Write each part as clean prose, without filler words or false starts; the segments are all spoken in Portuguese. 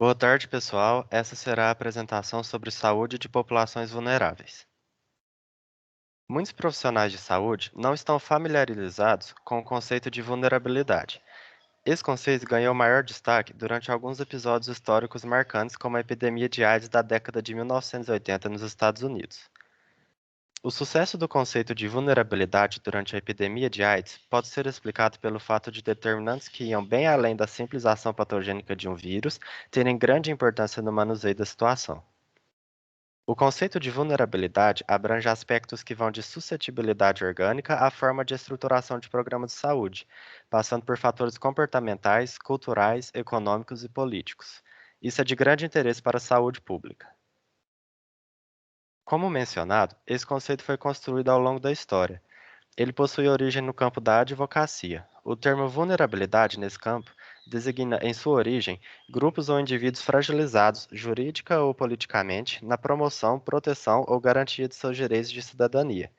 Boa tarde, pessoal. Essa será a apresentação sobre saúde de populações vulneráveis. Muitos profissionais de saúde não estão familiarizados com o conceito de vulnerabilidade. Esse conceito ganhou maior destaque durante alguns episódios históricos marcantes, como a epidemia de AIDS da década de 1980 nos Estados Unidos. O sucesso do conceito de vulnerabilidade durante a epidemia de AIDS pode ser explicado pelo fato de determinantes que iam bem além da simples ação patogênica de um vírus terem grande importância no manuseio da situação. O conceito de vulnerabilidade abrange aspectos que vão de suscetibilidade orgânica à forma de estruturação de programas de saúde, passando por fatores comportamentais, culturais, econômicos e políticos. Isso é de grande interesse para a saúde pública. Como mencionado, esse conceito foi construído ao longo da história. Ele possui origem no campo da advocacia. O termo vulnerabilidade nesse campo designa, em sua origem, grupos ou indivíduos fragilizados, jurídica ou politicamente, na promoção, proteção ou garantia de seus direitos de cidadania.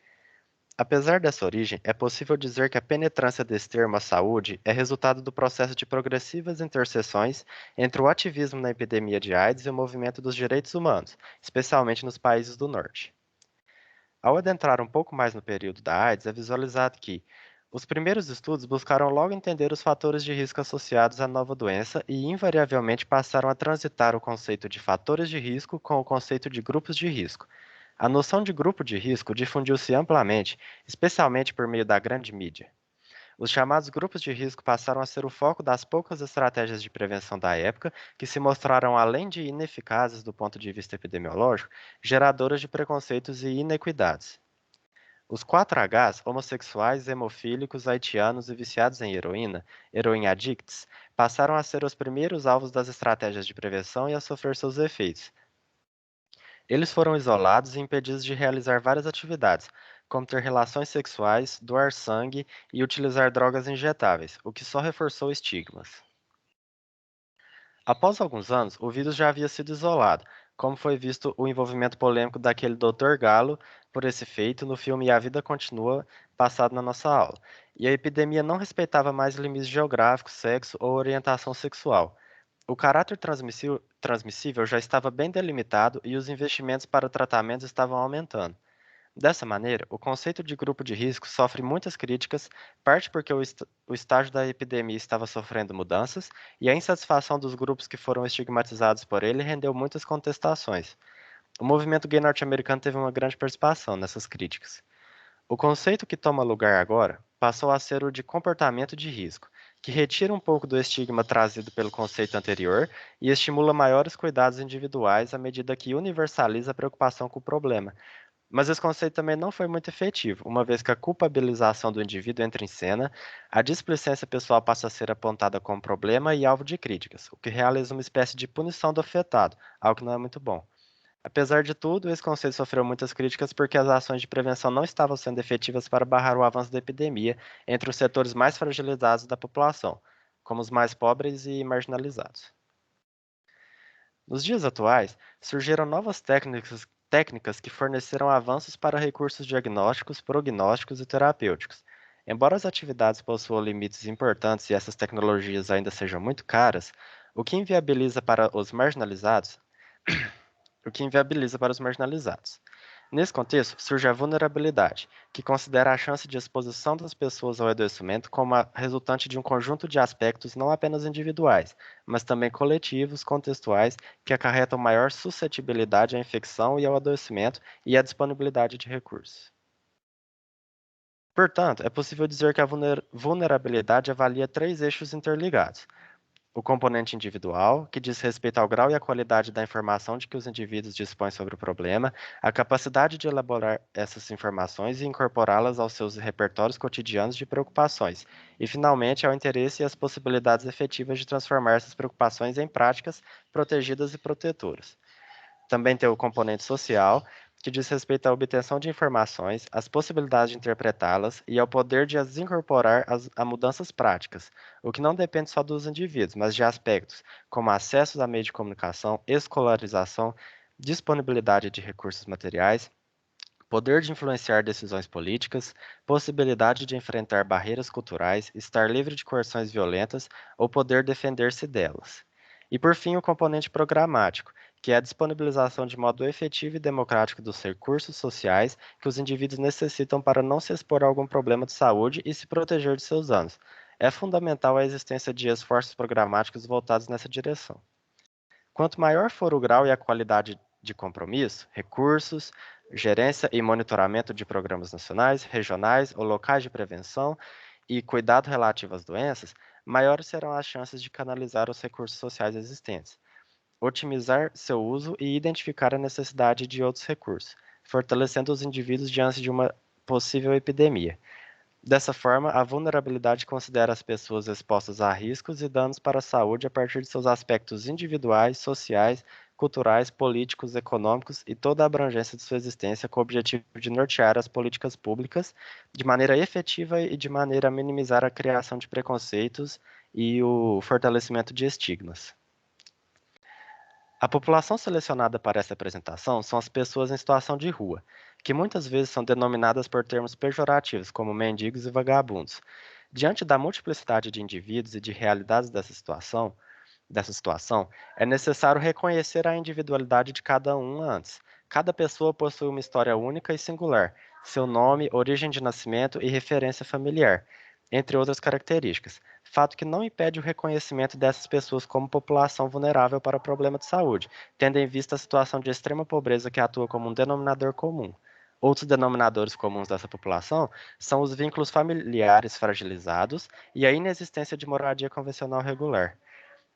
Apesar dessa origem, é possível dizer que a penetrância desse termo à saúde é resultado do processo de progressivas interseções entre o ativismo na epidemia de AIDS e o movimento dos direitos humanos, especialmente nos países do Norte. Ao adentrar um pouco mais no período da AIDS, é visualizado que os primeiros estudos buscaram logo entender os fatores de risco associados à nova doença e, invariavelmente, passaram a transitar o conceito de fatores de risco com o conceito de grupos de risco. A noção de grupo de risco difundiu-se amplamente, especialmente por meio da grande mídia. Os chamados grupos de risco passaram a ser o foco das poucas estratégias de prevenção da época, que se mostraram, além de ineficazes do ponto de vista epidemiológico, geradoras de preconceitos e inequidades. Os 4Hs, homossexuais, hemofílicos, haitianos e viciados em heroína, heroin addicts, passaram a ser os primeiros alvos das estratégias de prevenção e a sofrer seus efeitos. Eles foram isolados e impedidos de realizar várias atividades, como ter relações sexuais, doar sangue e utilizar drogas injetáveis, o que só reforçou estigmas. Após alguns anos, o vírus já havia sido isolado, como foi visto o envolvimento polêmico daquele Dr. Galo por esse feito no filme A Vida Continua, passado na nossa aula. E a epidemia não respeitava mais limites geográficos, sexo ou orientação sexual. O caráter transmissível já estava bem delimitado e os investimentos para tratamentos estavam aumentando. Dessa maneira, o conceito de grupo de risco sofre muitas críticas, parte porque o estágio da epidemia estava sofrendo mudanças e a insatisfação dos grupos que foram estigmatizados por ele rendeu muitas contestações. O movimento gay norte-americano teve uma grande participação nessas críticas. O conceito que toma lugar agora passou a ser o de comportamento de risco, que retira um pouco do estigma trazido pelo conceito anterior e estimula maiores cuidados individuais à medida que universaliza a preocupação com o problema, mas esse conceito também não foi muito efetivo, uma vez que a culpabilização do indivíduo entra em cena, a displicência pessoal passa a ser apontada como problema e alvo de críticas, o que realiza uma espécie de punição do afetado, algo que não é muito bom. Apesar de tudo, esse conceito sofreu muitas críticas porque as ações de prevenção não estavam sendo efetivas para barrar o avanço da epidemia entre os setores mais fragilizados da população, como os mais pobres e marginalizados. Nos dias atuais, surgiram novas técnicas que forneceram avanços para recursos diagnósticos, prognósticos e terapêuticos. Embora as atividades possuam limites importantes e essas tecnologias ainda sejam muito caras, o que inviabiliza para os marginalizados, o que inviabiliza para os marginalizados. Nesse contexto, surge a vulnerabilidade, que considera a chance de exposição das pessoas ao adoecimento como a resultante de um conjunto de aspectos não apenas individuais, mas também coletivos, contextuais, que acarretam maior suscetibilidade à infecção e ao adoecimento e à disponibilidade de recursos. Portanto, é possível dizer que a vulnerabilidade avalia três eixos interligados: o componente individual, que diz respeito ao grau e à qualidade da informação de que os indivíduos dispõem sobre o problema, a capacidade de elaborar essas informações e incorporá-las aos seus repertórios cotidianos de preocupações, e, finalmente, ao interesse e às possibilidades efetivas de transformar essas preocupações em práticas protegidas e protetoras. Também tem o componente social, que diz respeito à obtenção de informações, às possibilidades de interpretá-las e ao poder de as incorporar a mudanças práticas, o que não depende só dos indivíduos, mas de aspectos como acesso a meios de comunicação, escolarização, disponibilidade de recursos materiais, poder de influenciar decisões políticas, possibilidade de enfrentar barreiras culturais, estar livre de coerções violentas ou poder defender-se delas. E, por fim, o componente programático, que é a disponibilização de modo efetivo e democrático dos recursos sociais que os indivíduos necessitam para não se expor a algum problema de saúde e se proteger de seus danos. É fundamental a existência de esforços programáticos voltados nessa direção. Quanto maior for o grau e a qualidade de compromisso, recursos, gerência e monitoramento de programas nacionais, regionais ou locais de prevenção e cuidado relativo às doenças, maiores serão as chances de canalizar os recursos sociais existentes, otimizar seu uso e identificar a necessidade de outros recursos, fortalecendo os indivíduos diante de uma possível epidemia. Dessa forma, a vulnerabilidade considera as pessoas expostas a riscos e danos para a saúde a partir de seus aspectos individuais, sociais, culturais, políticos, econômicos e toda a abrangência de sua existência, com o objetivo de nortear as políticas públicas de maneira efetiva e de maneira a minimizar a criação de preconceitos e o fortalecimento de estigmas. A população selecionada para essa apresentação são as pessoas em situação de rua, que muitas vezes são denominadas por termos pejorativos, como mendigos e vagabundos. Diante da multiplicidade de indivíduos e de realidades dessa situação, é necessário reconhecer a individualidade de cada um antes. Cada pessoa possui uma história única e singular, seu nome, origem de nascimento e referência familiar, entre outras características, fato que não impede o reconhecimento dessas pessoas como população vulnerável para problema de saúde, tendo em vista a situação de extrema pobreza que atua como um denominador comum. Outros denominadores comuns dessa população são os vínculos familiares fragilizados e a inexistência de moradia convencional regular.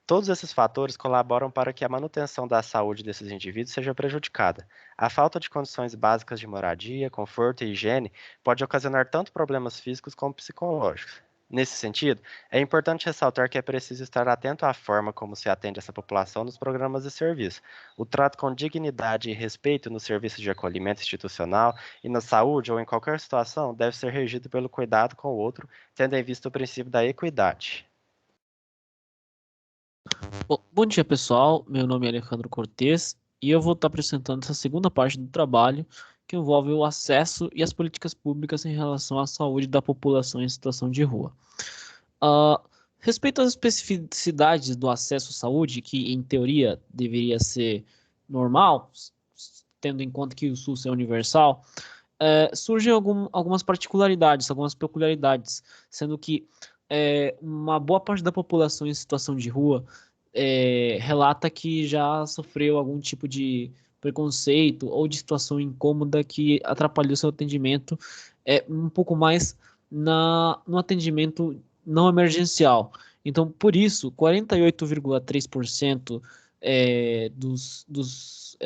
Todos esses fatores colaboram para que a manutenção da saúde desses indivíduos seja prejudicada. A falta de condições básicas de moradia, conforto e higiene pode ocasionar tanto problemas físicos como psicológicos. Nesse sentido, é importante ressaltar que é preciso estar atento à forma como se atende essa população nos programas de serviço. O trato com dignidade e respeito nos serviços de acolhimento institucional e na saúde ou em qualquer situação deve ser regido pelo cuidado com o outro, tendo em vista o princípio da equidade. Bom dia, pessoal. Meu nome é Alejandro Cortes e eu vou estar apresentando essa segunda parte do trabalho que envolve o acesso e as políticas públicas em relação à saúde da população em situação de rua. Ah, Respeito às especificidades do acesso à saúde, que em teoria deveria ser normal, tendo em conta que o SUS é universal, surgem algumas particularidades, algumas peculiaridades, sendo que uma boa parte da população em situação de rua relata que já sofreu algum tipo de preconceito ou de situação incômoda que atrapalhou seu atendimento um pouco mais no atendimento não emergencial. Então, por isso, 48,3% dos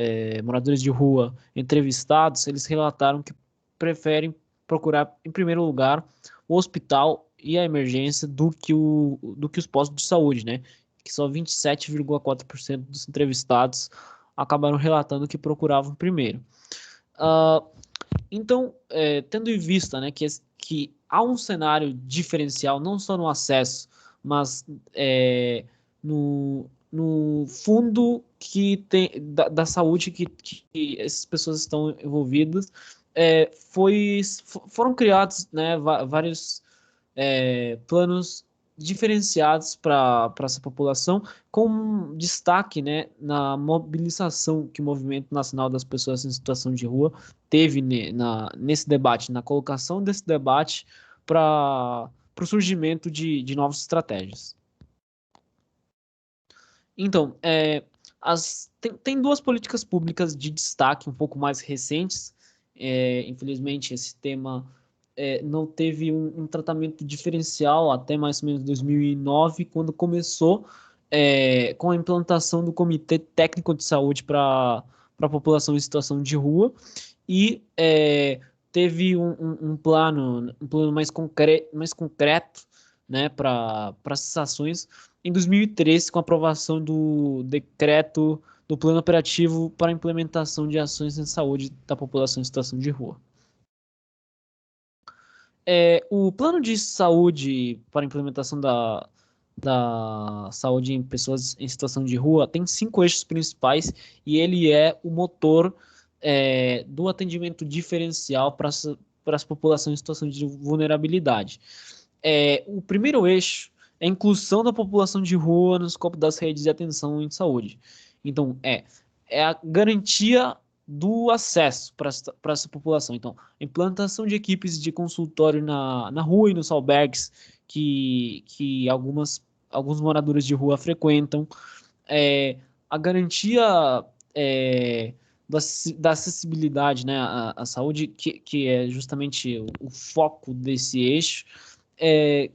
moradores de rua entrevistados, eles relataram que preferem procurar, em primeiro lugar, o hospital e a emergência do que os postos de saúde, né? Que só 27,4% dos entrevistados acabaram relatando que procuravam primeiro. Uh, então, tendo em vista, né, que há um cenário diferencial, não só no acesso, mas no fundo que tem, da saúde que essas pessoas estão envolvidas, foram criados, né, vários planos diferenciados para essa população, com destaque, né, na mobilização que o Movimento Nacional das Pessoas em Situação de Rua teve nesse debate, na colocação desse debate para o surgimento de novas estratégias. Então, tem duas políticas públicas de destaque um pouco mais recentes. Infelizmente, esse tema não teve um tratamento diferencial até mais ou menos 2009, quando começou com a implantação do Comitê Técnico de Saúde para a população em situação de rua, e teve um plano mais concreto, né, para essas ações em 2013, com a aprovação do decreto do Plano Operativo para a Implementação de Ações em Saúde da População em Situação de Rua. O Plano de Saúde para a Implementação da Saúde em Pessoas em Situação de Rua tem 5 eixos principais e ele é o motor do atendimento diferencial para as populações em situação de vulnerabilidade. O primeiro eixo é a inclusão da população de rua no escopo das redes de atenção em saúde. Então, é a garantia do acesso para essa população. Então, a implantação de equipes de consultório na rua e nos albergues que alguns moradores de rua frequentam, a garantia é, da acessibilidade, né, à saúde, que é justamente o foco desse eixo,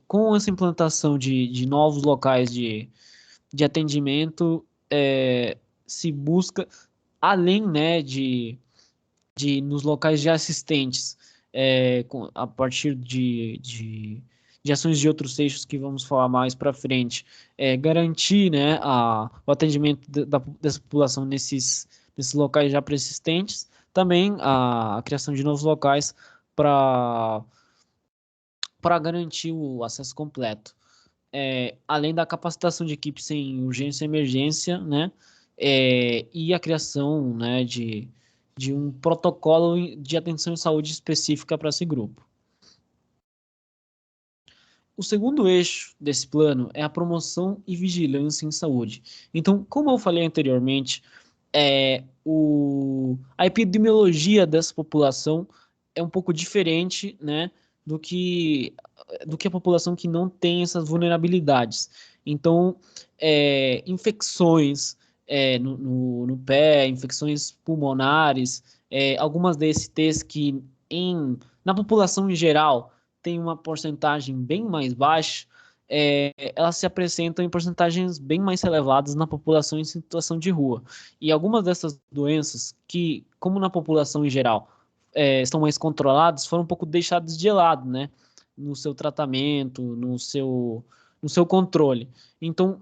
com essa implantação de novos locais de atendimento, se busca, além, né, de nos locais de assistentes, a partir de ações de outros eixos que vamos falar mais para frente, garantir, né, o atendimento dessa população nesses locais já persistentes, também a criação de novos locais para garantir o acesso completo. Além da capacitação de equipes em urgência e emergência, né, e a criação, né, de um protocolo de atenção em saúde específica para esse grupo. O segundo eixo desse plano é a promoção e vigilância em saúde. Então, como eu falei anteriormente, a epidemiologia dessa população é um pouco diferente, né, do que, a população que não tem essas vulnerabilidades. Então, infecções no pé, infecções pulmonares, algumas DSTs que na população em geral tem uma porcentagem bem mais baixa, elas se apresentam em porcentagens bem mais elevadas na população em situação de rua. E algumas dessas doenças, que, como na população em geral, estão mais controladas, foram um pouco deixadas de lado, né? No seu tratamento, no seu controle. Então,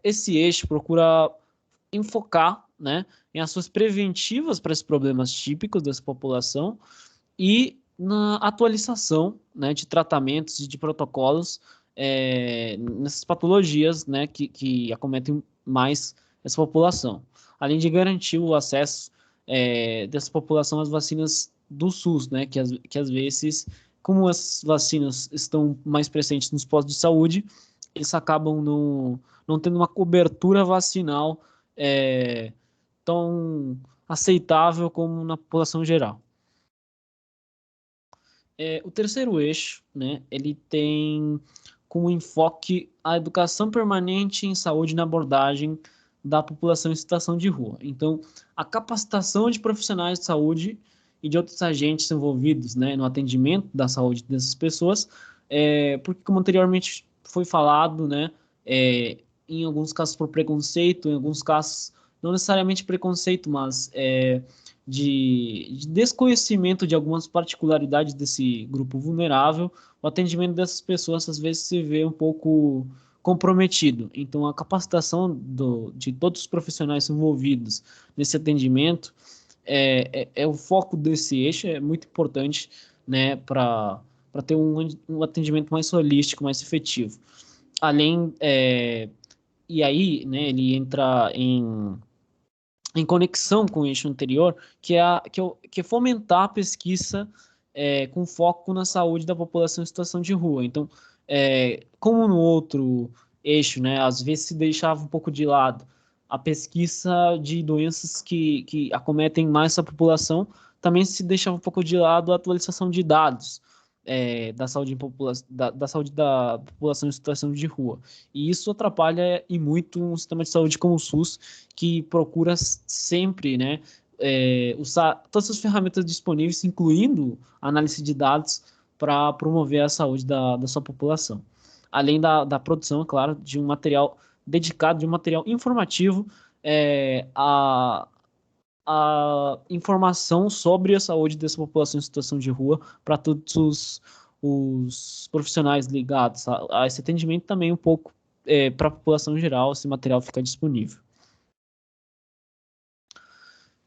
esse eixo procura enfocar, né, em ações preventivas para esses problemas típicos dessa população e na atualização, né, de tratamentos e de protocolos nessas patologias, né, que acometem mais essa população, além de garantir o acesso dessa população às vacinas do SUS, né, que às vezes, como as vacinas estão mais presentes nos postos de saúde, eles acabam não tendo uma cobertura vacinal tão aceitável como na população geral. O terceiro eixo, né, ele tem como enfoque a educação permanente em saúde na abordagem da população em situação de rua. Então, a capacitação de profissionais de saúde e de outros agentes envolvidos, né, no atendimento da saúde dessas pessoas, porque, como anteriormente foi falado, né, em alguns casos por preconceito, em alguns casos não necessariamente preconceito, mas de desconhecimento de algumas particularidades desse grupo vulnerável, o atendimento dessas pessoas às vezes se vê um pouco comprometido. Então, a capacitação de todos os profissionais envolvidos nesse atendimento é o foco desse eixo, é muito importante, né, para ter um atendimento mais holístico, mais efetivo. Além, e aí, né, ele entra em conexão com o eixo anterior, que é fomentar a pesquisa com foco na saúde da população em situação de rua. Então, como no outro eixo, né, às vezes se deixava um pouco de lado a pesquisa de doenças que acometem mais essa população, também se deixava um pouco de lado a atualização de dados da saúde da população em situação de rua. E isso atrapalha e muito um sistema de saúde como o SUS, que procura sempre, né, usar todas as ferramentas disponíveis, incluindo a análise de dados, para promover a saúde da sua população. Além da produção, é claro, de um material dedicado, de um material informativo a informação sobre a saúde dessa população em situação de rua para todos os profissionais ligados a esse atendimento, também um pouco para a população em geral, esse material fica disponível.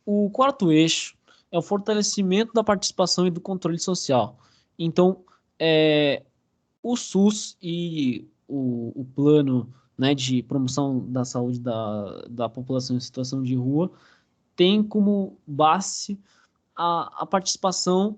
O quarto eixo é o fortalecimento da participação e do controle social. Então, o SUS e o plano, né, de promoção da saúde da população em situação de rua tem como base a participação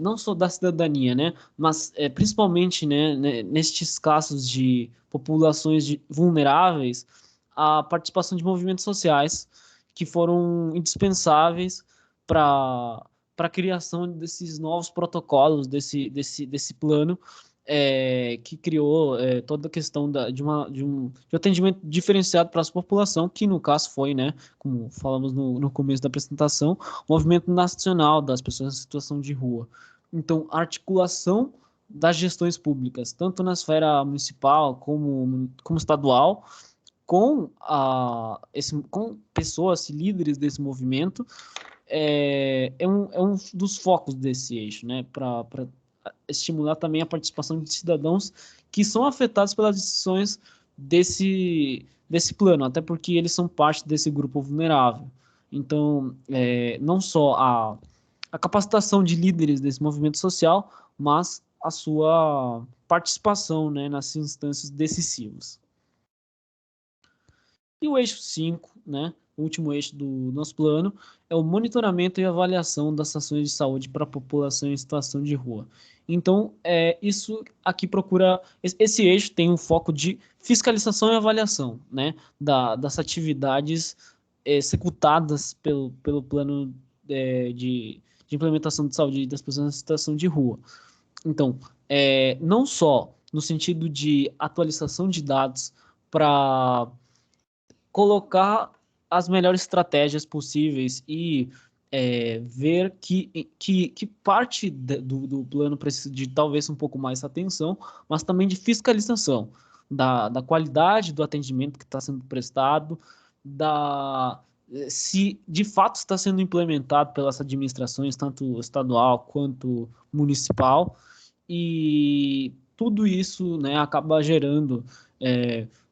não só da cidadania, né, mas principalmente, né, nestes casos de populações vulneráveis, a participação de movimentos sociais que foram indispensáveis para a criação desses novos protocolos, desse plano que criou toda a questão de atendimento diferenciado para a sua população, que no caso foi, né, como falamos no começo da apresentação, o movimento nacional das pessoas em situação de rua. Então, a articulação das gestões públicas, tanto na esfera municipal como estadual, com pessoas, líderes desse movimento, é um dos focos desse eixo, né, para estimular também a participação de cidadãos que são afetados pelas decisões desse plano, até porque eles são parte desse grupo vulnerável. Então, não só a capacitação de líderes desse movimento social, mas a sua participação, né, nas instâncias decisivas. E o eixo 5, né, o último eixo do nosso plano, é o monitoramento e avaliação das ações de saúde para a população em situação de rua. Então, isso aqui esse eixo tem um foco de fiscalização e avaliação, né, das atividades executadas pelo plano de implementação de saúde das pessoas em situação de rua. Então, não só no sentido de atualização de dados para colocar as melhores estratégias possíveis e ver que parte do plano precisa de talvez um pouco mais atenção, mas também de fiscalização da qualidade do atendimento que está sendo prestado, se de fato está sendo implementado pelas administrações, tanto estadual quanto municipal, e tudo isso, né, acaba gerando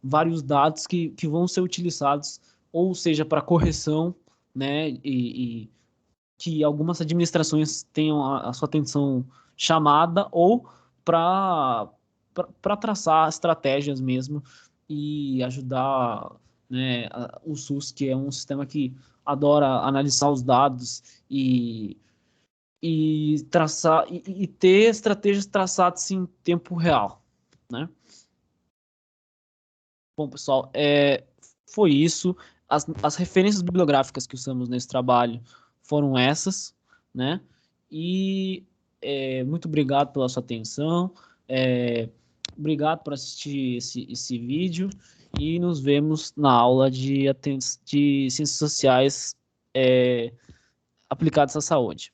vários dados que vão ser utilizados, ou seja, para correção, né, e que algumas administrações tenham a sua atenção chamada, ou para traçar estratégias mesmo e ajudar, né, o SUS, que é um sistema que adora analisar os dados e traçar e ter estratégias traçadas em tempo real, né? Bom, pessoal, foi isso. As referências bibliográficas que usamos nesse trabalho foram essas, né? E muito obrigado pela sua atenção. Obrigado por assistir esse vídeo e nos vemos na aula de Ciências Sociais aplicadas à saúde.